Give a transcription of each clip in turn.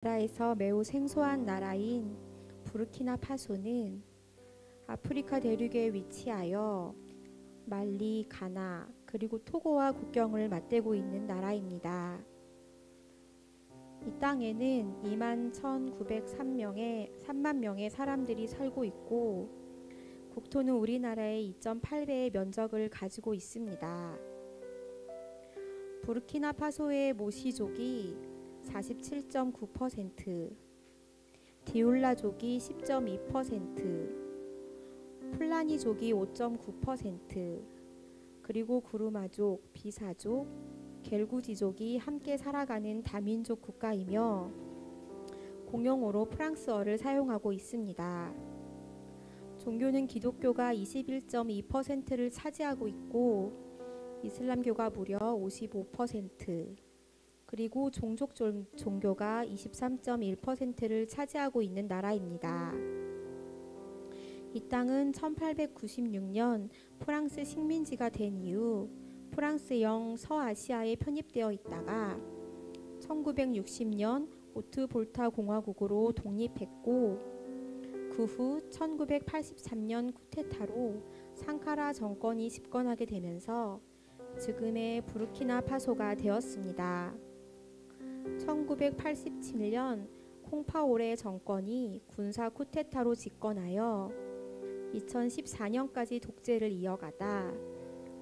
나라에서 매우 생소한 나라인 부르키나파소는 아프리카 대륙에 위치하여 말리, 가나, 그리고 토고와 국경을 맞대고 있는 나라입니다. 이 땅에는 2만 1,903만 명의 사람들이 살고 있고 국토는 우리나라의 2.8배의 면적을 가지고 있습니다. 부르키나파소의 모시족이 47.9%, 디올라족이 10.2%, 풀라니족이 5.9%, 그리고 구루마족, 비사족, 겔구지족이 함께 살아가는 다민족 국가이며 공용어로 프랑스어를 사용하고 있습니다. 종교는 기독교가 21.2%를 차지하고 있고 이슬람교가 무려 55%, 그리고 종족 종교가 23.1%를 차지하고 있는 나라입니다. 이 땅은 1896년 프랑스 식민지가 된 이후 프랑스령 서아시아에 편입되어 있다가 1960년 오트볼타 공화국으로 독립했고 그 후 1983년 쿠데타로 상카라 정권이 집권하게 되면서 지금의 부르키나파소가 되었습니다. 1987년 콩파오레 정권이 군사 쿠데타로 집권하여 2014년까지 독재를 이어가다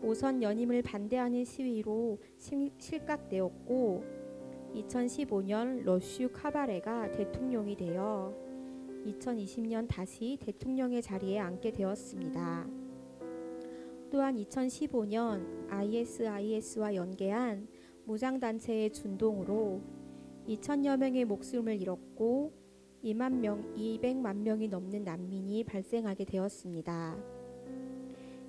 오선 연임을 반대하는 시위로 실각되었고 2015년 러슈 카바레가 대통령이 되어 2020년 다시 대통령의 자리에 앉게 되었습니다. 또한 2015년 ISIS와 연계한 무장단체의 준동으로 2천여 명의 목숨을 잃었고 200만 명이 넘는 난민이 발생하게 되었습니다.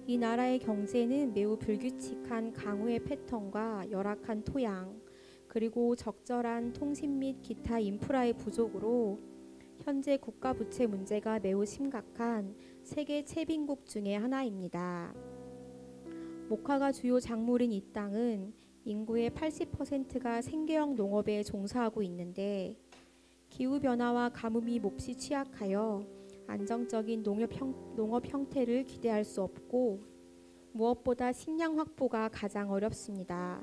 이 나라의 경제는 매우 불규칙한 강우의 패턴과 열악한 토양, 그리고 적절한 통신 및 기타 인프라의 부족으로 현재 국가 부채 문제가 매우 심각한 세계 최빈국 중의 하나입니다. 목화가 주요 작물인 이 땅은 인구의 80%가 생계형 농업에 종사하고 있는데 기후변화와 가뭄이 몹시 취약하여 안정적인 농업 형태를 기대할 수 없고 무엇보다 식량 확보가 가장 어렵습니다.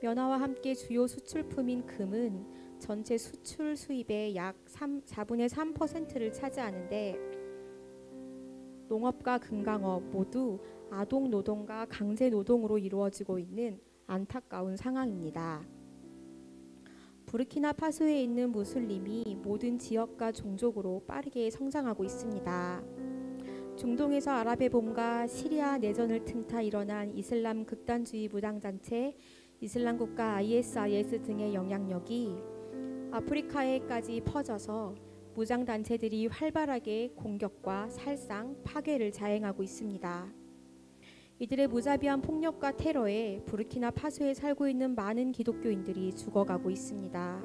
면화와 함께 주요 수출품인 금은 전체 수출 수입의 약 4분의 3%를 차지하는데 농업과 금강업 모두 아동 노동과 강제 노동으로 이루어지고 있는 안타까운 상황입니다. 부르키나파소에 있는 무슬림이 모든 지역과 종족으로 빠르게 성장하고 있습니다. 중동에서 아랍의 봄과 시리아 내전을 틈타 일어난 이슬람 극단주의 무장단체 이슬람 국가 ISIS 등의 영향력이 아프리카에까지 퍼져서 무장단체들이 활발하게 공격과 살상, 파괴를 자행하고 있습니다. 이들의 무자비한 폭력과 테러에 부르키나파소에 살고 있는 많은 기독교인들이 죽어가고 있습니다.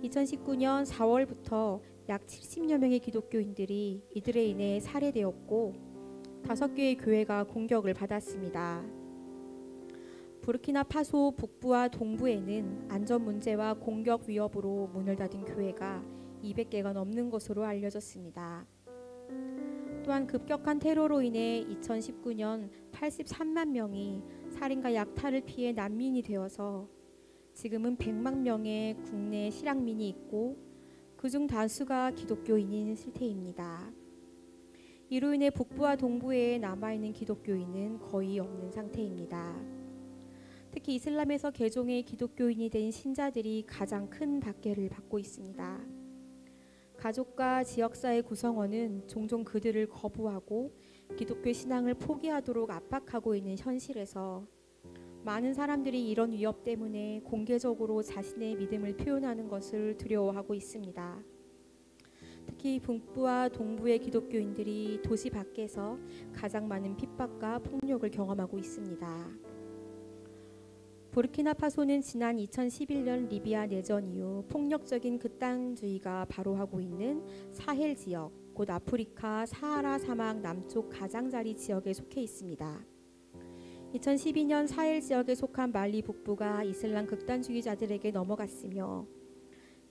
2019년 4월부터 약 70여 명의 기독교인들이 이들에 인해 살해되었고 5개의 교회가 공격을 받았습니다. 부르키나파소 북부와 동부에는 안전 문제와 공격 위협으로 문을 닫은 교회가 200개가 넘는 것으로 알려졌습니다. 또한 급격한 테러로 인해 2019년 83만 명이 살인과 약탈을 피해 난민이 되어서 지금은 100만 명의 국내 실향민이 있고 그중 다수가 기독교인인 실태입니다. 이로 인해 북부와 동부에 남아있는 기독교인은 거의 없는 상태입니다. 특히 이슬람에서 개종해 기독교인이 된 신자들이 가장 큰 박해를 받고 있습니다. 가족과 지역사회 구성원은 종종 그들을 거부하고 기독교 신앙을 포기하도록 압박하고 있는 현실에서 많은 사람들이 이런 위협 때문에 공개적으로 자신의 믿음을 표현하는 것을 두려워하고 있습니다. 특히 북부와 동부의 기독교인들이 도시 밖에서 가장 많은 핍박과 폭력을 경험하고 있습니다. 부르키나파소는 지난 2011년 리비아 내전 이후 폭력적인 극단주의가 발호하고 있는 사헬 지역, 곧 아프리카 사하라 사막 남쪽 가장자리 지역에 속해 있습니다. 2012년 사헬 지역에 속한 말리 북부가 이슬람 극단주의자들에게 넘어갔으며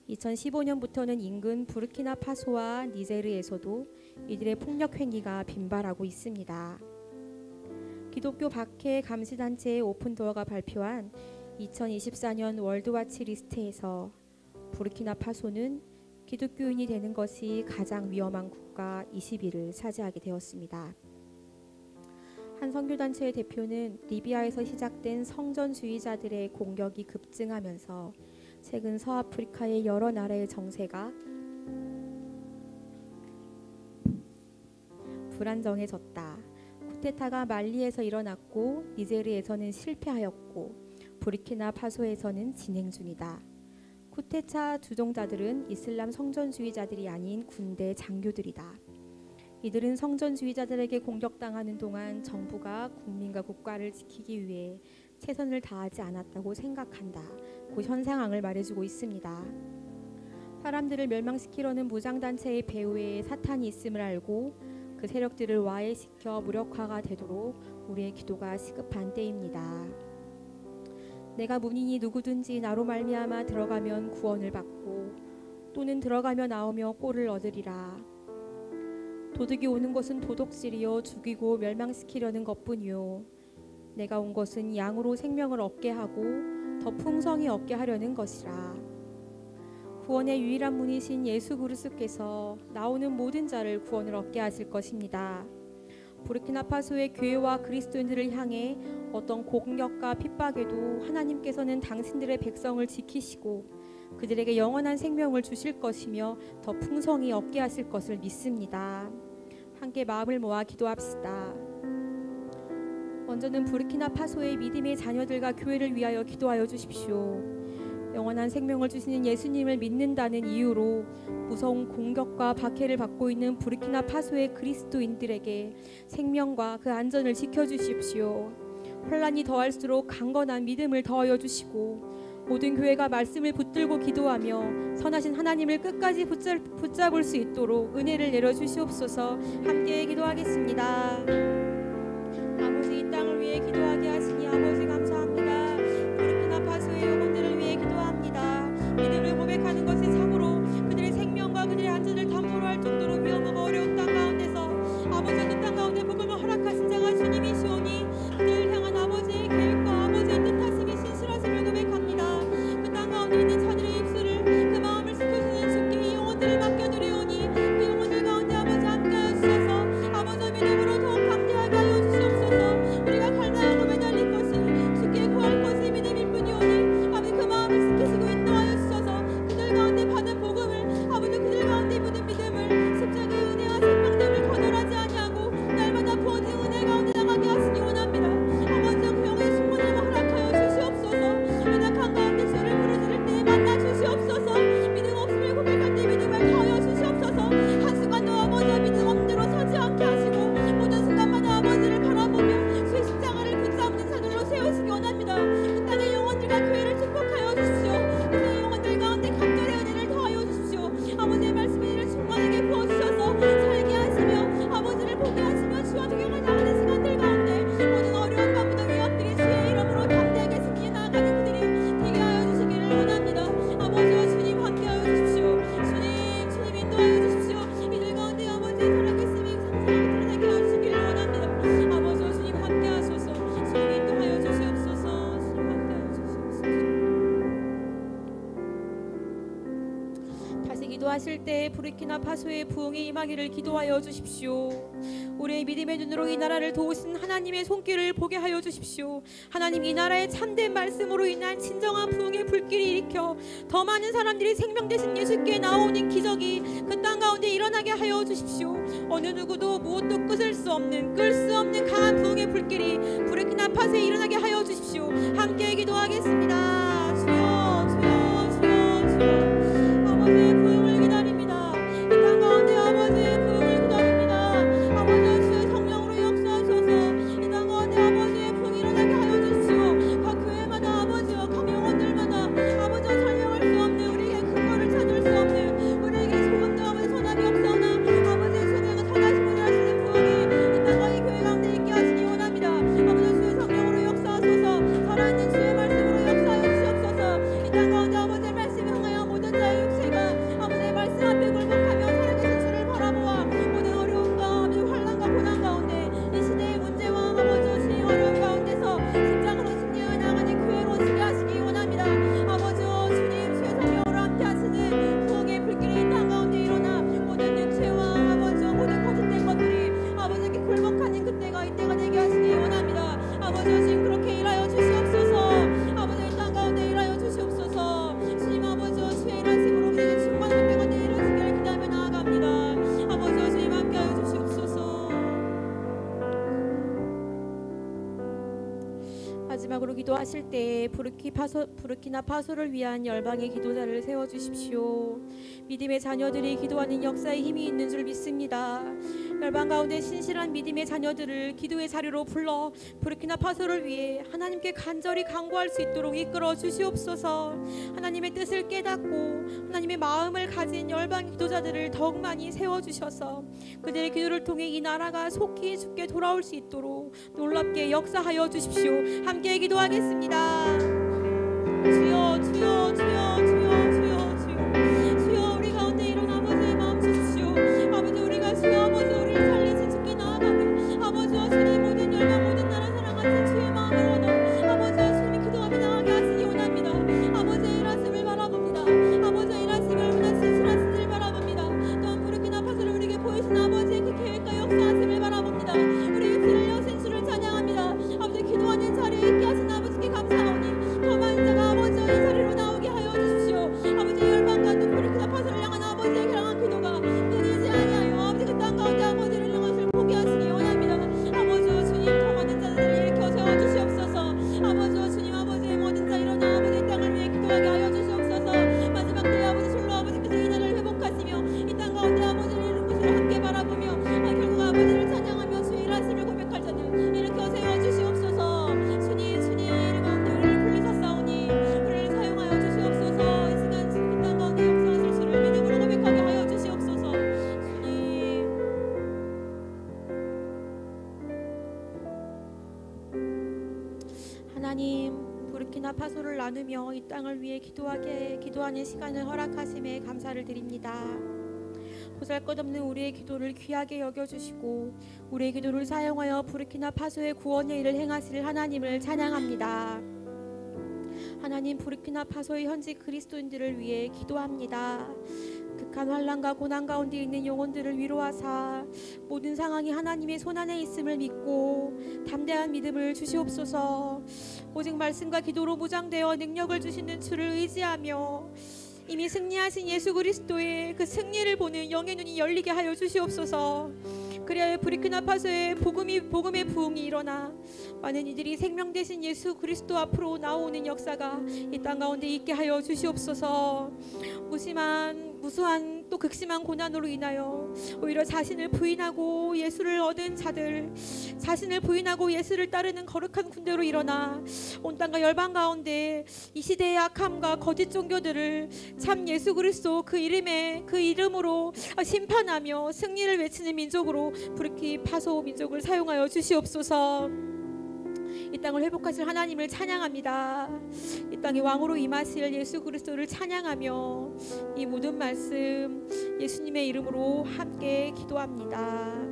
2015년부터는 인근 부르키나파소와 니제르에서도 이들의 폭력 행위가 빈발하고 있습니다. 기독교 박해 감시단체 오픈도어가 발표한 2024년 월드와치 리스트에서 부르키나파소는 기독교인이 되는 것이 가장 위험한 국가 20위를 차지하게 되었습니다. 한 선교단체의 대표는 리비아에서 시작된 성전주의자들의 공격이 급증하면서 최근 서아프리카의 여러 나라의 정세가 불안정해졌다. 쿠데타가 말리에서 일어났고 니제르에서는 실패하였고 부르키나파소에서는 진행 중이다. 쿠데타 주동자들은 이슬람 성전주의자들이 아닌 군대 장교들이다. 이들은 성전주의자들에게 공격당하는 동안 정부가 국민과 국가를 지키기 위해 최선을 다하지 않았다고 생각한다. 고 현 상황을 말해주고 있습니다. 사람들을 멸망시키려는 무장단체의 배후에 사탄이 있음을 알고 그 세력들을 와해시켜 무력화가 되도록 우리의 기도가 시급한 때입니다. 내가 문인이 누구든지 나로 말미암아 들어가면 구원을 받고 또는 들어가며 나오며 꼴을 얻으리라. 도둑이 오는 것은 도둑질이요 죽이고 멸망시키려는 것뿐이요 내가 온 것은 양으로 생명을 얻게 하고 더 풍성히 얻게 하려는 것이라. 구원의 유일한 문이신 예수 그리스도께서 나오는 모든 자를 구원을 얻게 하실 것입니다. 부르키나파소의 교회와 그리스도인들을 향해 어떤 공격과 핍박에도 하나님께서는 당신들의 백성을 지키시고 그들에게 영원한 생명을 주실 것이며 더 풍성히 얻게 하실 것을 믿습니다. 함께 마음을 모아 기도합시다. 먼저는 부르키나파소의 믿음의 자녀들과 교회를 위하여 기도하여 주십시오. 영원한 생명을 주시는 예수님을 믿는다는 이유로 무서운 공격과 박해를 받고 있는 부르키나파소의 그리스도인들에게 생명과 그 안전을 지켜주십시오. 혼란이 더할수록 강건한 믿음을 더하여 주시고 모든 교회가 말씀을 붙들고 기도하며 선하신 하나님을 끝까지 붙잡을 수 있도록 은혜를 내려주시옵소서. 함께 기도하겠습니다. 아버지, 이 땅을 위해 기도하게 하시니 아버지 감사합니다. 부르키나파소의 영혼들을 위해 기도합니다. 믿음을 고백하는 것이 참으로 그들의 생명과 그들의 안전을 담보로 할 정도로 위험하고 어려운 땅 가운데서 아버지 그 땅 가운데 복음을 허락하신 자가 주님이시오니 그들을 향한 아버지의 계획과 아버지의 뜻하심이 신실하심을 고백합니다. 그 땅 가운데 있는 자들의 입술을 그 마음을 지켜주는 주께 이 영혼들을 맡겨드리오니 그 영혼들 가운데 아버지 함께하여 주셔서 아버지 믿음으로 더욱 담대하게 하여 주시옵소서. 우리가 갈망하고 매달릴 것이 주께 구할 것이 믿음일 뿐이오니 아버지 그 마음을 지키시고 인도하여 주셔서 그들 가운데 받은 복음을 아버지 그들 가운데 묻은 믿음을 십자가의 은혜와 생명됨을 거절하지 아니하고 날마다 부어진 은혜 가운데 나가게 하시기 원합니다. 아버지 그 영의 충만을 허락하여 주시옵소서. 연약한 가운데 주를 부르짖을 때 만나 주시옵소서. 믿음 없음을 고백할 때 믿음을 더하여 주시옵소서. 한순간도 아버지와 믿음 없는 대로 서지 않게 하시고 모든 순간마다 아버지를 바라보며 주의 십자가를 붙잡는 자들로 세우시기 원합니다. 그 땅의 영혼들과 교회를 축복하여 주십시오. 그 영혼들 가운데 갑절의 은혜를 더하여 주십시오. 아버지의 말씀의 일을 충만하게 부어주셔서 살게 하시며 아버지를 보게 하시며 주와 동행을 나가는 시간들 가운데 모든 어려움과 모든 위협들이 주의 이름으로 담대하게 승리해 나아가는 그들이 되게 하여 주시기를 원합니다. 아버지와 주님 함께하여 주십시오. 주님 인도하여 주십시오. 이들 가운데 아버지의 살아계심이 상상하게 드러나게 하시기를 원합니다. 아버지와 주님 함께하소서. 주님 인도하여 주시옵소서. 주님 함께하여 주시옵소서. 다시 기도하실 때 부르키나파소의 부흥이 임하기를 기도하여 주십시오. 우리의 믿음의 눈으로 이 나라를 도우신 하나님의 손길을 보게 하여 주십시오. 하나님, 이 나라의 참된 말씀으로 인한 진정한 부흥의 불길이 일으켜 더 많은 사람들이 생명 되신 예수께 나오는 기적이 그 땅 가운데 일어나게 하여 주십시오. 어느 누구도 무엇도 끌 수 없는 강한 부흥의 불길이 부르키나파소에 일어나게 하여 주십시오. 함께 기도하겠습니다. 주여, 주여, 주여, 주여. 아버지의 부흥을 기다립니다. 이 땅 가운데 아버지의 부흥을 기다립니다. 아버지 주의 성령으로 역사하셔서 이 땅 가운데 아버지의 부흥이 일어나게 하여 주십시오. 각 교회마다 아버지와 각 영혼들마다 아버지와 설명할 수 없는 우리에게 근거를 찾을 수 없는 우리에게 소원도 아버지 선함이 없사오나 아버지의 소명은 선하심을 하시는 부흥이 이 땅과 이 교회 가운데 있게 하시기 원합니다. 아버지 주의 성령으로 역사하소서. 살아있는 주의 말씀으로 역사하여 주시옵소서. 앞에 굴복하며 살아계신 주를 바라보아 모든 어려움과 환난과 고난 가운데 이 시대의 문제와 아버지 주님 어려움 가운데서 십자가로 승리하여 나가는 교회로 서게 하시기 원합니다. 아버지 주님 주의 사명으로 함께 하시는 부흥의 불길이 이 땅 가운데 일어나 모든 육체와 아버지 모든 거짓된 것들이 아버지께 굴복하는 그때가 이때가 되게 하시기 원합니다. 아버지 주님 그렇게 일하여 주시옵소서. 아버지 이 땅 가운데 일하여 주시옵소서. 주님 아버지 주의 일하심으로 우리에게 충만한 때가 내려지기를 기대하며 나아갑니다. 아버지 주님 함께하여 주시옵소서. 마지막으로 기도하실 때 부르키나파소를 위한 열방의 기도자를 세워주십시오. 믿음의 자녀들이 기도하는 역사에 힘이 있는 줄 믿습니다. 열방 가운데 신실한 믿음의 자녀들을 기도의 자리로 불러 부르키나파소를 위해 하나님께 간절히 간구할 수 있도록 이끌어 주시옵소서. 하나님의 뜻을 깨닫고 하나님의 마음을 가진 열방 기도자들을 더욱 많이 세워주셔서 그들의 기도를 통해 이 나라가 속히 주께 돌아올 수 있도록 놀랍게 역사하여 주십시오. 함께 기도하겠습니다. 주여 주여 주여 주여 주여 주여 주여 우리 가운데 일어나 아버지의 마음 주십시오. 아버지 우리가 주여 아버지 우리를 살리신 주께 나아가며 아버지와 주님 모든 열방 모든 나라 사랑하신 주의 마음을 원하 아버지와 주님이 기도하며 나아가게 하시기 원합니다. 아버지의 일하심을 바라봅니다. 아버지의 일하심을 원하신 신실하시길 바라봅니다. 또한 부르키나파소를 우리에게 보이신 아버지의 그 계획과 역사하심을 바라봅니다. 우리 주를 여신 주를 찬양합니다. 아버지 기도하는 자리에 있게 하신 아버지께 감사하오니 더 많은 자가 아버지와 이 자리로 나오게 하여 주십시오. 아버지 열방과 또 부르키나파소를 향한 아버지의 향한 기도가 끊이지 아니하여 아버지 그 땅 가운데 아버지를 향하실 포기하시기 원합니다. 아버지와 주님 더 많은 자들을 일으켜 세워 주시옵소서. 아버지와 주님 아버지의 모든 자 일어나 아버지의 땅을 위해 기도하게 하여 주시옵소서. 마지막 때에 아버지 솔로 아버지께서 이 나라를 회복하시며 이 땅 가운데 아버지를 이룬 것을 함께 바라보며 결국 아버지를 찬양하며 주의 일하심을 고백할 자들 일으켜 세워 주시옵소서. 주님 주님 가운데 우리를 불리셨사오니 우리를 사용하여 주시옵소서. 이 시간 이 땅 가운데 역사하실 주를 믿음으로 고백하게 하여 주시옵소서. 주님 하나님 부르키나파소를 나누며 이 땅을 위해 기도하는 시간을 허락하심에 감사를 드립니다. 보잘것없는 우리의 기도를 귀하게 여겨주시고 우리의 기도를 사용하여 부르키나파소의 구원의 일을 행하실 하나님을 찬양합니다. 하나님 부르키나파소의 현지 그리스도인들을 위해 기도합니다. 극한 환난과 고난 가운데 있는 영혼들을 위로하사 모든 상황이 하나님의 손안에 있음을 믿고 담대한 믿음을 주시옵소서. 오직 말씀과 기도로 무장되어 능력을 주시는 주를 의지하며 이미 승리하신 예수 그리스도의 그 승리를 보는 영의 눈이 열리게 하여 주시옵소서. 그리하여 부르키나파소의 복음의 부흥이 일어나 많은 이들이 생명 되신 예수 그리스도 앞으로 나오는 역사가 이 땅 가운데 있게 하여 주시옵소서. 무수한 또 극심한 고난으로 인하여 오히려 자신을 부인하고 예수를 얻은 자들, 자신을 부인하고 예수를 따르는 거룩한 군대로 일어나 온 땅과 열방 가운데 이 시대의 악함과 거짓 종교들을 참 예수 그리스도 그 이름으로 심판하며 승리를 외치는 민족으로 부르키나파소 민족을 사용하여 주시옵소서. 이 땅을 회복하실 하나님을 찬양합니다. 이 땅에 왕으로 임하실 예수 그리스도를 찬양하며 이 모든 말씀 예수님의 이름으로 함께 기도합니다.